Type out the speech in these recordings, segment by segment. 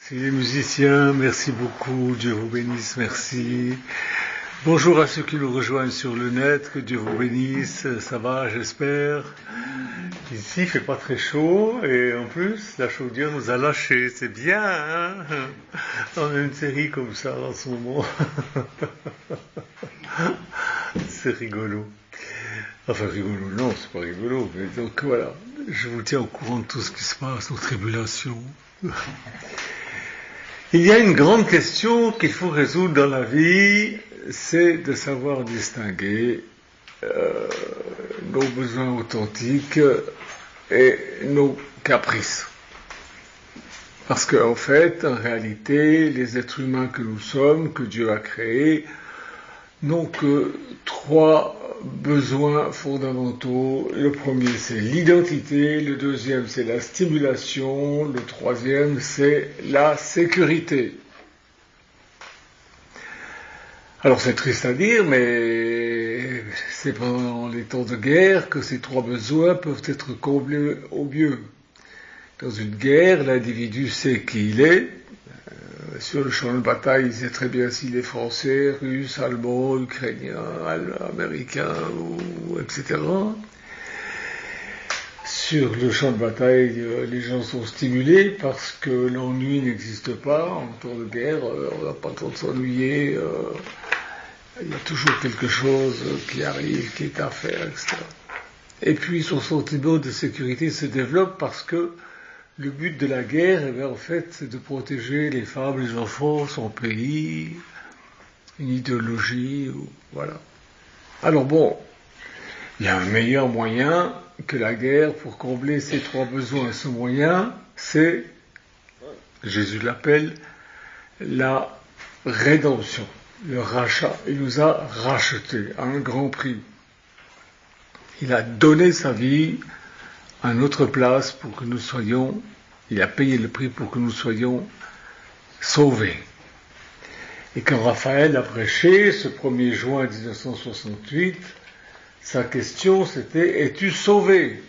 Si les musiciens, merci beaucoup, Dieu vous bénisse, merci. Bonjour à ceux qui nous rejoignent sur le net, que Dieu vous bénisse, ça va, j'espère. Ici, il fait pas très chaud, et en plus, la chaudière nous a lâchés, c'est bien, hein. On a une série comme ça en ce moment. C'est rigolo. Enfin, rigolo, non, c'est pas rigolo, mais donc voilà, je vous tiens au courant de tout ce qui se passe, nos tribulations. Il y a une grande question qu'il faut résoudre dans la vie, c'est de savoir distinguer nos besoins authentiques et nos caprices. Parce qu'en fait, en réalité, les êtres humains que nous sommes, que Dieu a créés, n'ont que trois besoins fondamentaux. Le premier, c'est l'identité, le deuxième, c'est la stimulation, le troisième, c'est la sécurité. Alors c'est triste à dire, mais c'est pendant les temps de guerre que ces trois besoins peuvent être comblés au mieux. Dans une guerre, l'individu sait qui il est. Sur le champ de bataille, il sait très bien s'il est français, russe, allemand, ukrainien, américain, etc. Sur le champ de bataille, les gens sont stimulés parce que l'ennui n'existe pas. En temps de guerre, on n'a pas le temps de s'ennuyer. Il y a toujours quelque chose qui arrive, qui est à faire, etc. Et puis son sentiment de sécurité se développe parce que le but de la guerre, en fait, c'est de protéger les femmes, les enfants, son pays, une idéologie, voilà. Alors bon, il y a un meilleur moyen que la guerre pour combler ces trois besoins. Ce moyen, c'est, Jésus l'appelle, la rédemption, le rachat. Il nous a rachetés à un grand prix. Il a donné sa vie à notre place pour que nous soyons, il a payé le prix pour que nous soyons sauvés. Et quand Raphaël a prêché, ce 1er juin 1968, sa question c'était « Es-tu sauvé ?»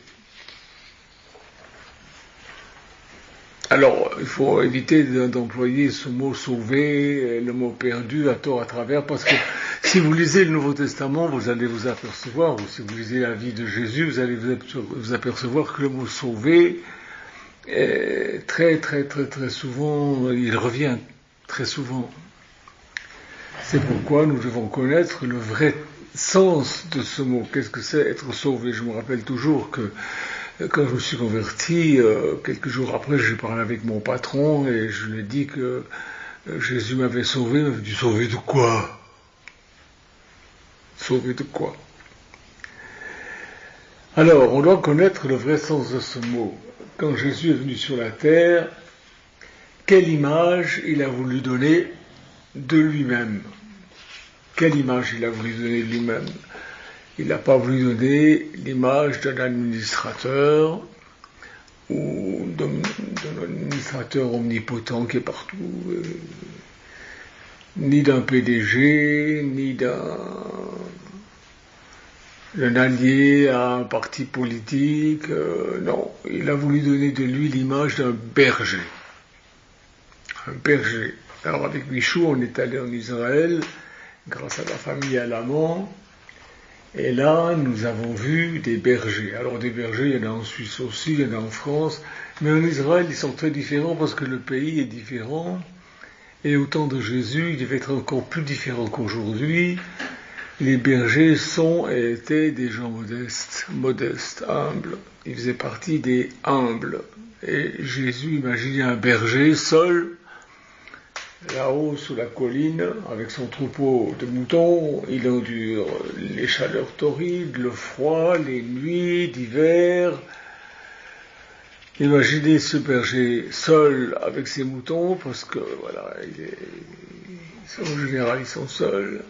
Alors, il faut éviter d'employer ce mot « sauvé », le mot « perdu » à tort à travers, parce que si vous lisez le Nouveau Testament, vous allez vous apercevoir, ou si vous lisez la vie de Jésus, vous allez vous apercevoir que le mot « sauvé » est très souvent, il revient très souvent. C'est pourquoi nous devons connaître le vrai sens de ce mot. Qu'est-ce que c'est être sauvé? Je me rappelle toujours que quand je me suis converti, quelques jours après, j'ai parlé avec mon patron et je lui ai dit que Jésus m'avait sauvé. Il m'avait dit « Sauvé de quoi ?» Sauvé de quoi? Alors, on doit connaître le vrai sens de ce mot. Quand Jésus est venu sur la terre, quelle image il a voulu donner de lui-même? Quelle image il a voulu donner de lui-même? Il n'a pas voulu donner l'image d'un administrateur ou d'un administrateur omnipotent qui est partout, ni d'un PDG, ni d'un allié à un parti politique. Non, il a voulu donner de lui l'image d'un berger. Un berger. Alors avec Michou, on est allé en Israël, grâce à la famille Alamand, et là, nous avons vu des bergers. Alors des bergers, il y en a en Suisse aussi, il y en a en France, mais en Israël, ils sont très différents parce que le pays est différent, et au temps de Jésus, il devait être encore plus différent qu'aujourd'hui. Les bergers sont et étaient des gens modestes, humbles. Ils faisaient partie des humbles. Et Jésus imaginait un berger seul, là-haut sous la colline, avec son troupeau de moutons. Il endure les chaleurs torrides, le froid, les nuits d'hiver. Imaginez ce berger seul avec ses moutons, parce que voilà, en général ils sont seuls.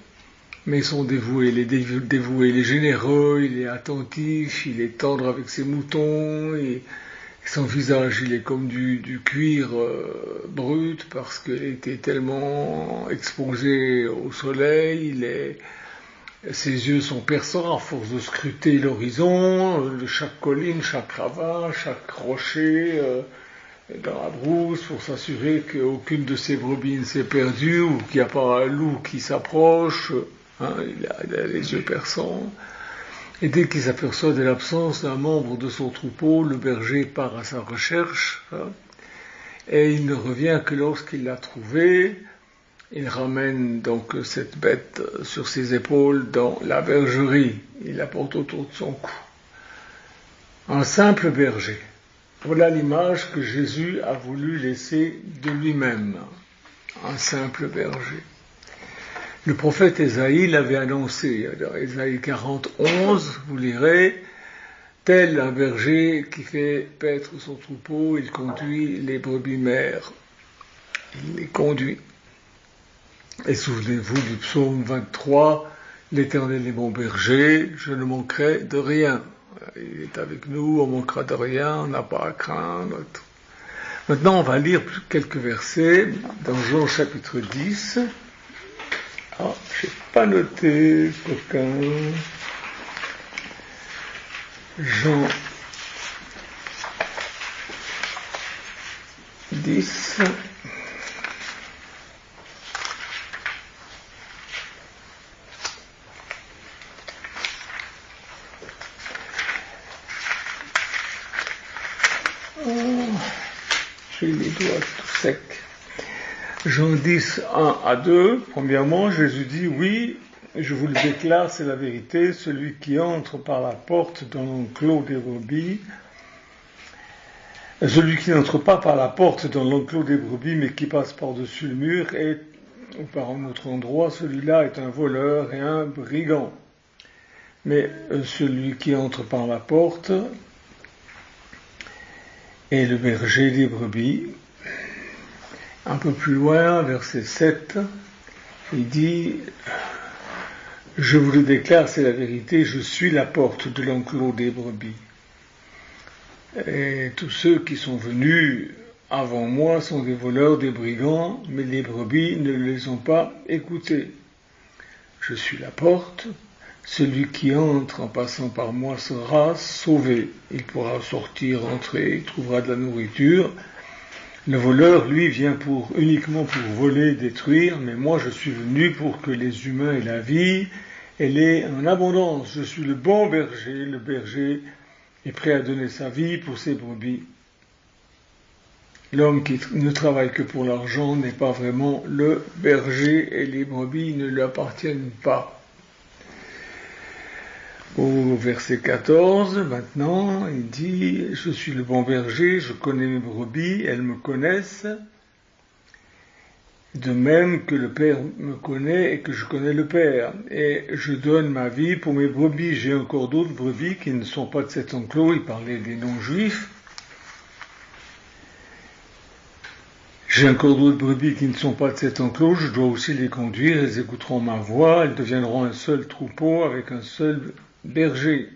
Mais ils sont dévoués, il est dévoué, il est généreux, il est attentif, il est tendre avec ses moutons, et son visage il est comme du cuir brut parce qu'il était tellement exposé au soleil, ses yeux sont perçants à force de scruter l'horizon, chaque colline, chaque ravin, chaque rocher, dans la brousse pour s'assurer qu'aucune de ses brebis ne s'est perdue ou qu'il n'y a pas un loup qui s'approche. Il a les yeux perçants. Et dès qu'il s'aperçoit de l'absence d'un membre de son troupeau, le berger part à sa recherche. Et il ne revient que lorsqu'il l'a trouvé. Il ramène donc cette bête sur ses épaules dans la bergerie. Il la porte autour de son cou. Un simple berger. Voilà l'image que Jésus a voulu laisser de lui-même. Un simple berger. Le prophète Ésaïe l'avait annoncé. Dans Ésaïe 41, vous lirez, tel un berger qui fait paître son troupeau, il conduit les brebis mères. Il les conduit. Et souvenez-vous du psaume 23, l'Éternel est mon berger, je ne manquerai de rien. Il est avec nous, on ne manquera de rien, on n'a pas à craindre. Maintenant, on va lire quelques versets dans Jean chapitre 10. Ah, je n'ai pas noté, coquin. Jean 10. J'ai les doigts tout secs. Jean 10, 1 à 2. Premièrement, Jésus dit, oui, je vous le déclare, c'est la vérité, celui qui entre par la porte dans l'enclos des brebis, celui qui n'entre pas par la porte dans l'enclos des brebis, mais qui passe par-dessus le mur, ou par un autre endroit, celui-là est un voleur et un brigand. Mais celui qui entre par la porte est le berger des brebis. Un peu plus loin, verset 7, il dit, je vous le déclare, c'est la vérité, je suis la porte de l'enclos des brebis. Et tous ceux qui sont venus avant moi sont des voleurs, des brigands, mais les brebis ne les ont pas écoutés. Je suis la porte, celui qui entre en passant par moi sera sauvé. Il pourra sortir, entrer, il trouvera de la nourriture. Le voleur, lui, vient uniquement pour voler, détruire, mais moi je suis venu pour que les humains aient la vie, elle est en abondance. Je suis le bon berger, le berger est prêt à donner sa vie pour ses brebis. L'homme qui ne travaille que pour l'argent n'est pas vraiment le berger et les brebis ne lui appartiennent pas. Au verset 14, maintenant, il dit, je suis le bon berger, je connais mes brebis, elles me connaissent, de même que le Père me connaît et que je connais le Père. Et je donne ma vie pour mes brebis. J'ai encore d'autres brebis qui ne sont pas de cet enclos, il parlait des non-juifs. J'ai encore d'autres brebis qui ne sont pas de cet enclos, je dois aussi les conduire, elles écouteront ma voix, elles deviendront un seul troupeau avec un seul berger.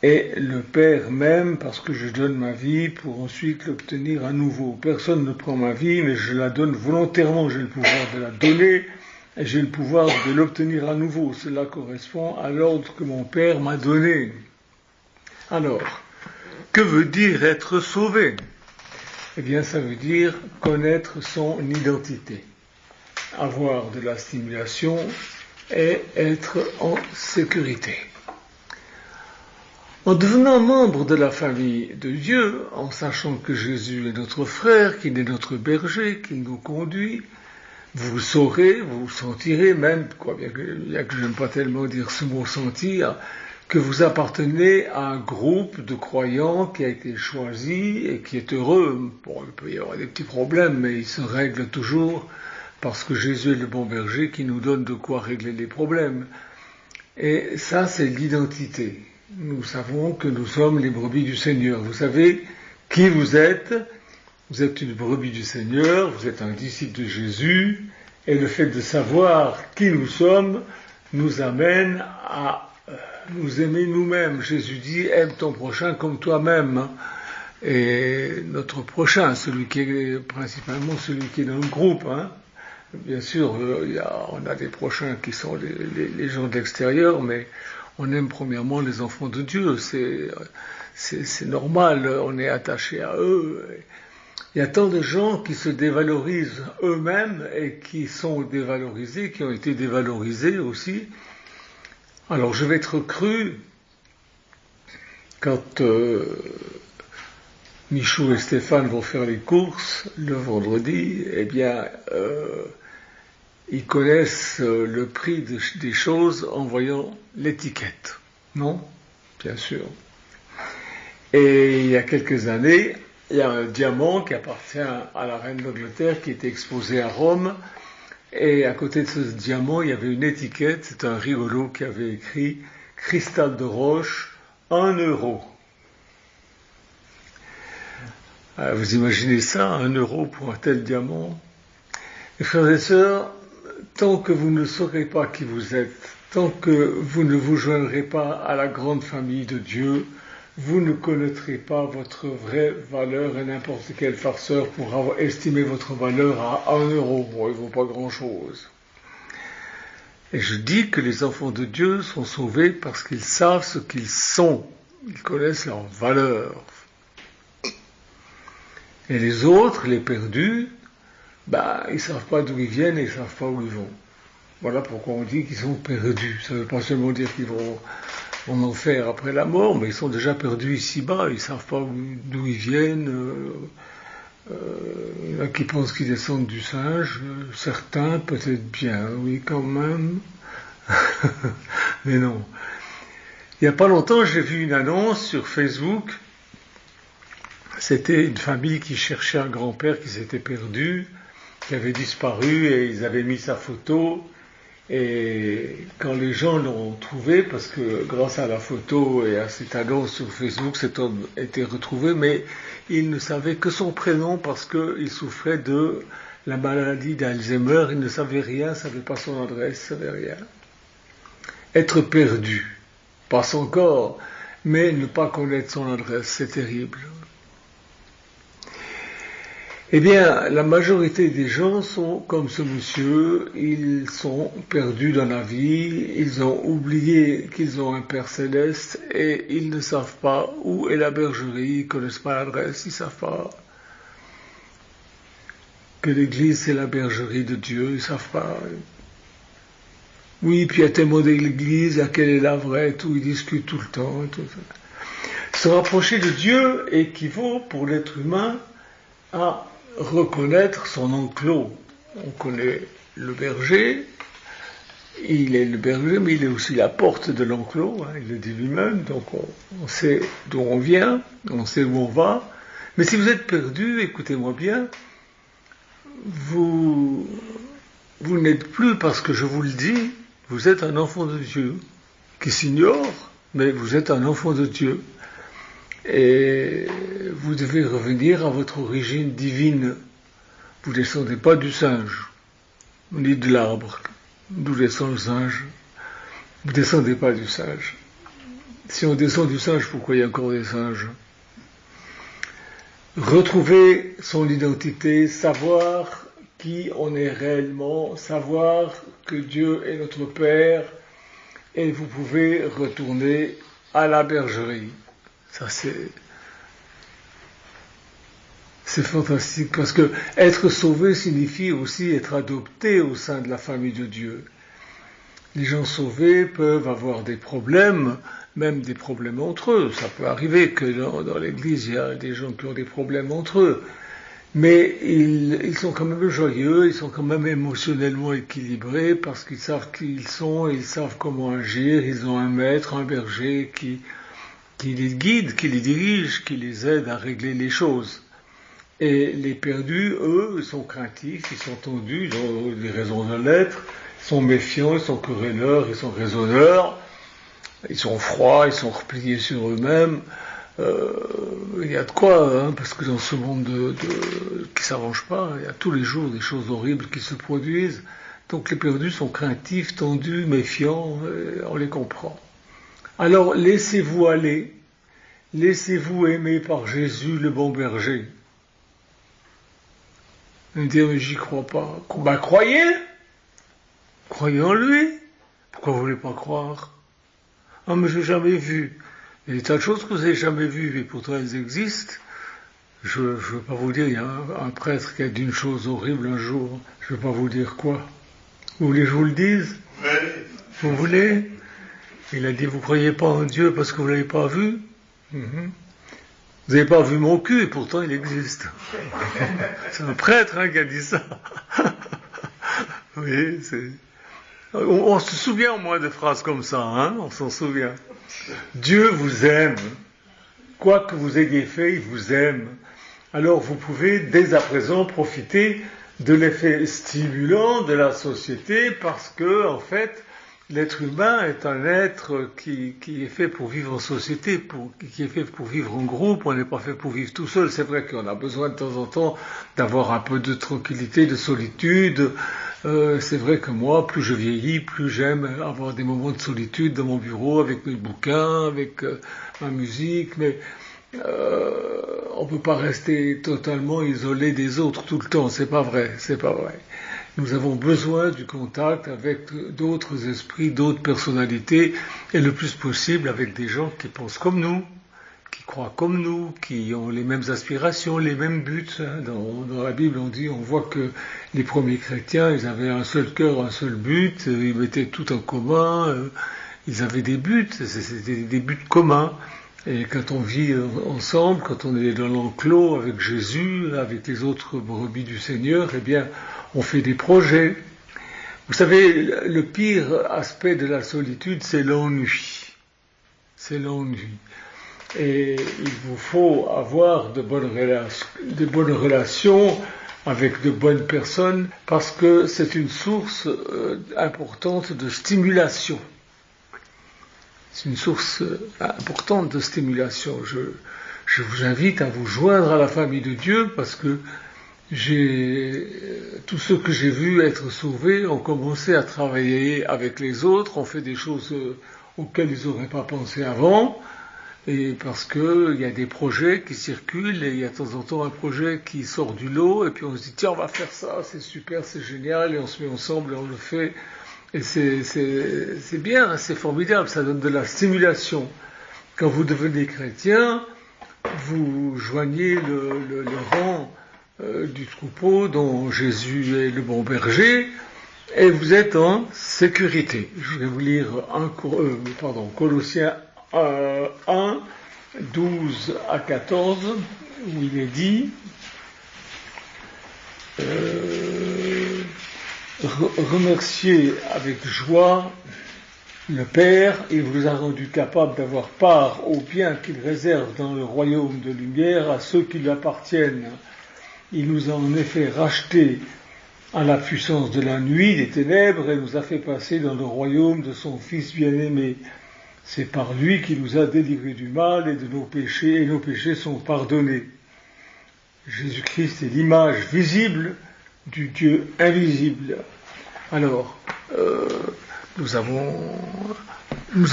Et le Père m'aime parce que je donne ma vie pour ensuite l'obtenir à nouveau. Personne ne prend ma vie, mais je la donne volontairement. J'ai le pouvoir de la donner et j'ai le pouvoir de l'obtenir à nouveau. Cela correspond à l'ordre que mon Père m'a donné. Alors, que veut dire être sauvé ? Eh bien, ça veut dire connaître son identité, avoir de la stimulation et être en sécurité. En devenant membre de la famille de Dieu, en sachant que Jésus est notre frère, qu'il est notre berger, qu'il nous conduit, vous saurez, vous sentirez même, bien que je n'aime pas tellement dire ce mot sentir, que vous appartenez à un groupe de croyants qui a été choisi et qui est heureux. Bon, il peut y avoir des petits problèmes, mais ils se règlent toujours parce que Jésus est le bon berger qui nous donne de quoi régler les problèmes. Et ça, c'est l'identité. Nous savons que nous sommes les brebis du Seigneur. Vous savez qui vous êtes. Vous êtes une brebis du Seigneur, vous êtes un disciple de Jésus, et le fait de savoir qui nous sommes nous amène à nous aimer nous-mêmes. Jésus dit, aime ton prochain comme toi-même. Et notre prochain, celui qui est principalement celui qui est dans le groupe. Bien sûr, on a des prochains qui sont les gens de l'extérieur, mais on aime premièrement les enfants de Dieu. c'est normal, on est attaché à eux. Il y a tant de gens qui se dévalorisent eux-mêmes et qui sont dévalorisés, qui ont été dévalorisés aussi. Alors je vais être cru quand Michou et Stéphane vont faire les courses le vendredi, eh bien, ils connaissent le prix des choses en voyant l'étiquette, non? Bien sûr. Et il y a quelques années, il y a un diamant qui appartient à la reine d'Angleterre qui était exposé à Rome, et à côté de ce diamant, il y avait une étiquette, c'est un rigolo qui avait écrit « Cristal de roche, 1 euro ». Vous imaginez ça, 1 euro pour un tel diamant? Et frères et sœurs, tant que vous ne saurez pas qui vous êtes, tant que vous ne vous joindrez pas à la grande famille de Dieu, vous ne connaîtrez pas votre vraie valeur, et n'importe quel farceur pourra estimer votre valeur à 1 euro. Bon, il ne vaut pas grand-chose. Et je dis que les enfants de Dieu sont sauvés parce qu'ils savent ce qu'ils sont. Ils connaissent leur valeur. Et les autres, les perdus, ils ne savent pas d'où ils viennent et ils ne savent pas où ils vont. Voilà pourquoi on dit qu'ils sont perdus. Ça ne veut pas seulement dire qu'ils vont en enfer après la mort, mais ils sont déjà perdus ici-bas. Ils ne savent pas d'où ils viennent. Il y en a qui pensent qu'ils descendent du singe. Certains, peut-être bien, oui, quand même. Mais non. Il n'y a pas longtemps, j'ai vu une annonce sur Facebook. C'était une famille qui cherchait un grand-père qui s'était perdu, qui avait disparu, et ils avaient mis sa photo. Et quand les gens l'ont trouvé, parce que grâce à la photo et à cette annonce sur Facebook, cet homme était retrouvé, mais il ne savait que son prénom parce qu'il souffrait de la maladie d'Alzheimer, il ne savait rien, ne savait pas son adresse, ne savait rien. Être perdu, pas son corps, mais ne pas connaître son adresse, c'est terrible. Eh bien, la majorité des gens sont comme ce monsieur, ils sont perdus dans la vie, ils ont oublié qu'ils ont un Père Céleste et ils ne savent pas où est la bergerie, ils ne connaissent pas l'adresse, ils ne savent pas que l'Église c'est la bergerie de Dieu, ils ne savent pas. Oui, puis il y a tellement de l'Église, laquelle est la vraie, tout, ils discutent tout le temps. Tout ça. Se rapprocher de Dieu équivaut pour l'être humain à reconnaître son enclos. On connaît le berger, il est le berger, mais il est aussi la porte de l'enclos, il le dit lui-même, donc on sait d'où on vient, on sait où on va. Mais si vous êtes perdu, écoutez-moi bien, vous n'êtes plus, parce que je vous le dis, vous êtes un enfant de Dieu, qui s'ignore, mais vous êtes un enfant de Dieu. Et vous devez revenir à votre origine divine. Vous ne descendez pas du singe, ni de l'arbre, d'où descend le singe. Vous ne descendez pas du singe. Si on descend du singe, pourquoi il y a encore des singes? Retrouver son identité, savoir qui on est réellement, savoir que Dieu est notre Père, et vous pouvez retourner à la bergerie. Ça, c'est fantastique, parce que être sauvé signifie aussi être adopté au sein de la famille de Dieu. Les gens sauvés peuvent avoir des problèmes, même des problèmes entre eux. Ça peut arriver que dans l'Église, il y a des gens qui ont des problèmes entre eux. Mais ils sont quand même joyeux, ils sont quand même émotionnellement équilibrés, parce qu'ils savent qui ils sont, ils savent comment agir, ils ont un maître, un berger qui les guide, qui les dirige, qui les aide à régler les choses. Et les perdus, eux, sont craintifs, ils sont tendus, ils ont des raisons de l'être, ils sont méfiants, ils sont querelleurs, ils sont raisonneurs, ils sont froids, ils sont repliés sur eux-mêmes. Il y a de quoi, parce que dans ce monde qui s'arrange pas, il y a tous les jours des choses horribles qui se produisent. Donc les perdus sont craintifs, tendus, méfiants, on les comprend. Alors laissez-vous aller, laissez-vous aimer par Jésus le bon berger. Vous me dites, mais j'y crois pas. Croyez en lui. Pourquoi vous voulez pas croire? Ah, mais j'ai jamais vu. Il y a des tas de choses que vous n'avez jamais vues, et pourtant elles existent. Je ne veux pas vous dire, il y a un prêtre qui a dit une chose horrible un jour. Je ne vais pas vous dire quoi. Vous voulez que je vous le dise? Oui. Vous voulez? Il a dit, vous ne croyez pas en Dieu parce que vous ne l'avez pas vu? Vous n'avez pas vu mon cul, et pourtant il existe. C'est un prêtre qui a dit ça. Oui, c'est... On se souvient au moins de phrases comme ça, hein? On s'en souvient. Dieu vous aime. Quoi que vous ayez fait, il vous aime. Alors vous pouvez dès à présent profiter de l'effet stimulant de la société parce que, en fait, l'être humain est un être qui est fait pour vivre en société, qui est fait pour vivre en groupe. On n'est pas fait pour vivre tout seul. C'est vrai qu'on a besoin de temps en temps d'avoir un peu de tranquillité, de solitude. C'est vrai que moi, plus je vieillis, plus j'aime avoir des moments de solitude dans mon bureau avec mes bouquins, avec ma musique, mais on peut pas rester totalement isolé des autres tout le temps. C'est pas vrai. Nous avons besoin du contact avec d'autres esprits, d'autres personnalités, et le plus possible avec des gens qui pensent comme nous, qui croient comme nous, qui ont les mêmes aspirations, les mêmes buts. Dans la Bible, on voit que les premiers chrétiens, ils avaient un seul cœur, un seul but, ils mettaient tout en commun, ils avaient des buts, c'était des buts communs. Et quand on vit ensemble, quand on est dans l'enclos avec Jésus, avec les autres brebis du Seigneur, eh bien, on fait des projets. Vous savez, le pire aspect de la solitude, c'est l'ennui. C'est l'ennui. Et il vous faut avoir de bonnes relations avec de bonnes personnes parce que c'est une source importante de stimulation. C'est une source importante de stimulation. Je vous invite à vous joindre à la famille de Dieu parce que tous ceux que j'ai vus être sauvés ont commencé à travailler avec les autres, ont fait des choses auxquelles ils n'auraient pas pensé avant. Et parce que il y a des projets qui circulent et il y a de temps en temps un projet qui sort du lot et puis on se dit tiens on va faire ça, c'est super, c'est génial et on se met ensemble et on le fait et c'est bien, c'est formidable, ça donne de la stimulation. Quand vous devenez chrétien, vous joignez le rang du troupeau dont Jésus est le bon berger et vous êtes en sécurité. Je vais vous lire Colossiens 1, 12 à 14, où il est dit remerciez avec joie le Père, il vous a rendu capable d'avoir part aux biens qu'il réserve dans le royaume de lumière à ceux qui lui appartiennent. Il nous a en effet rachetés à la puissance de la nuit, des ténèbres, et nous a fait passer dans le royaume de son Fils bien-aimé. C'est par lui qu'il nous a délivrés du mal et de nos péchés, et nos péchés sont pardonnés. Jésus-Christ est l'image visible du Dieu invisible. Alors, nous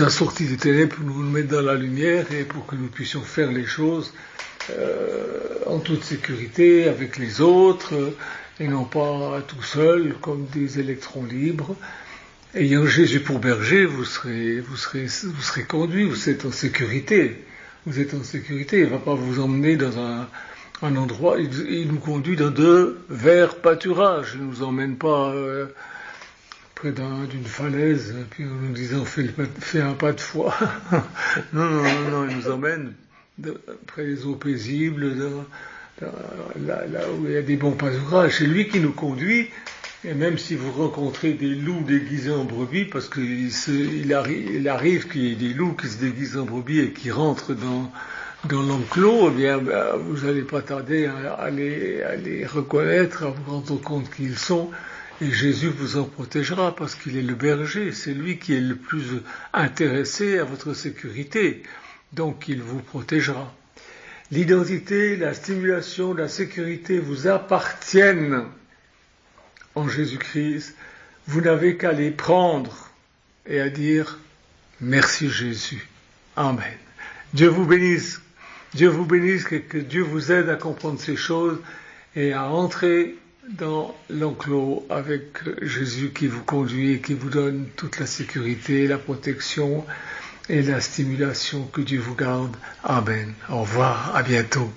a sortis des ténèbres pour nous mettre dans la lumière et pour que nous puissions faire les choses en toute sécurité avec les autres et non pas tout seul comme des électrons libres. Ayant Jésus pour berger, vous serez conduit, vous êtes en sécurité. Vous êtes en sécurité. Il ne va pas vous emmener dans un endroit. Il nous conduit dans de verts pâturages. Il ne nous emmène pas près d'une falaise, puis en nous disant fais un pas de foi. non, il nous emmène près des eaux paisibles, là où il y a des bons pâturages. C'est lui qui nous conduit. Et même si vous rencontrez des loups déguisés en brebis, parce qu'il arrive qu'il y ait des loups qui se déguisent en brebis et qui rentrent dans l'enclos, eh bien, vous n'allez pas tarder à les reconnaître, à vous rendre compte qui ils sont, et Jésus vous en protégera, parce qu'il est le berger, c'est lui qui est le plus intéressé à votre sécurité, donc il vous protégera. L'identité, la stimulation, la sécurité vous appartiennent en Jésus-Christ, vous n'avez qu'à les prendre et à dire merci Jésus. Amen. Dieu vous bénisse. Dieu vous bénisse, que Dieu vous aide à comprendre ces choses et à entrer dans l'enclos avec Jésus qui vous conduit et qui vous donne toute la sécurité, la protection et la stimulation. Que Dieu vous garde. Amen. Au revoir. À bientôt.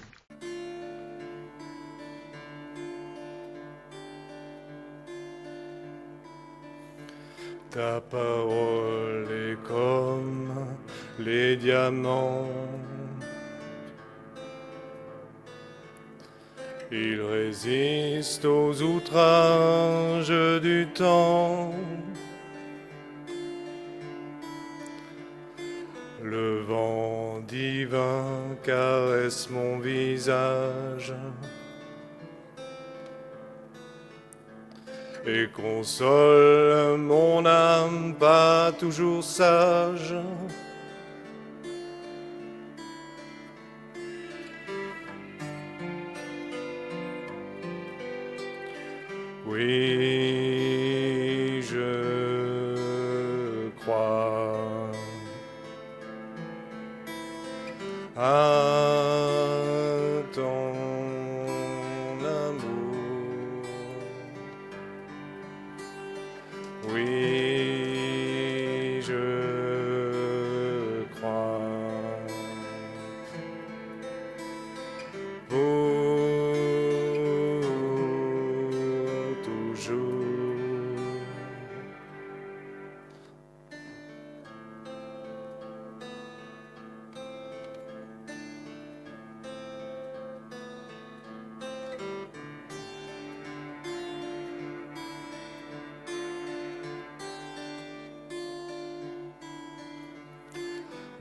Ta parole est comme les diamants. Il résiste aux outrages du temps. Le vent divin caresse mon visage et console mon âme pas toujours sage. Oui, je crois à ton amour. Oui, je crois pour toujours.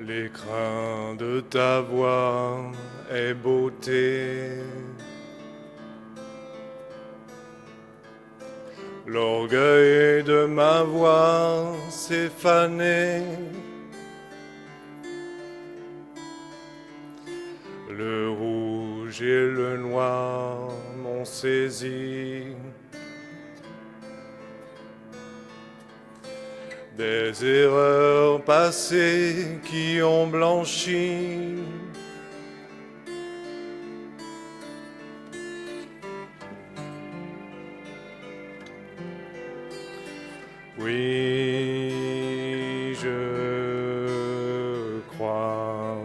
L'écrin de ta voix est beauté. L'orgueil de ma voix s'est fané. Le rouge et le noir m'ont saisi. Des erreurs passées qui ont blanchi. Oui, je crois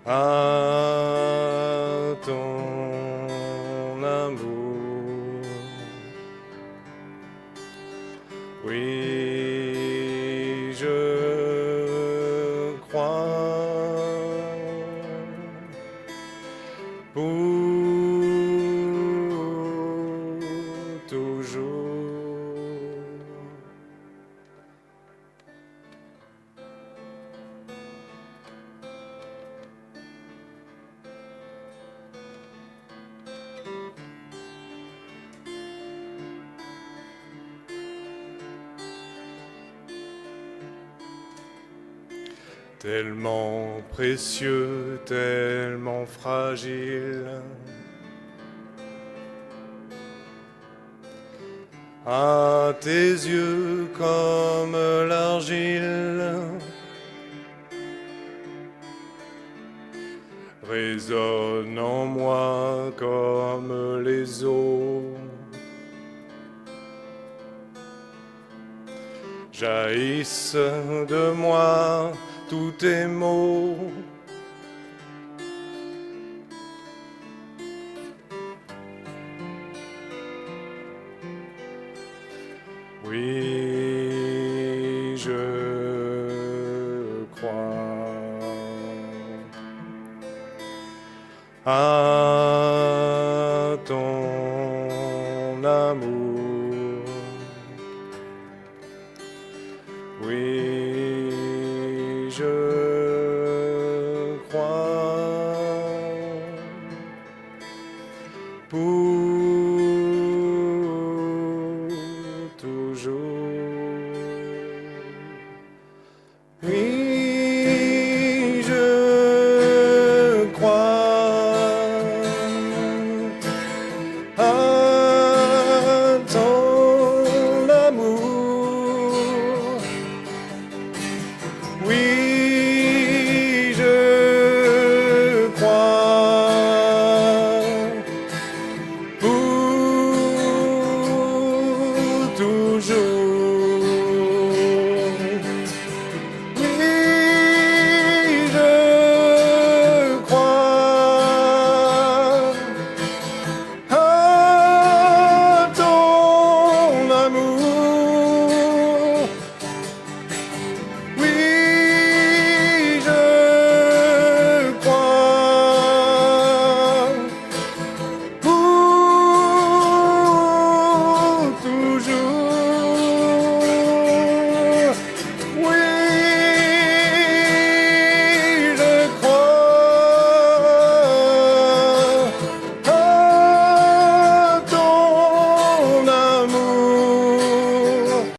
à ton amour. Oui, je crois pour toujours. Tellement précieux, tellement fragile. À tes yeux comme l'argile, résonne en moi comme les eaux. Jaillissent de moi tous tes mots. Oui, je crois à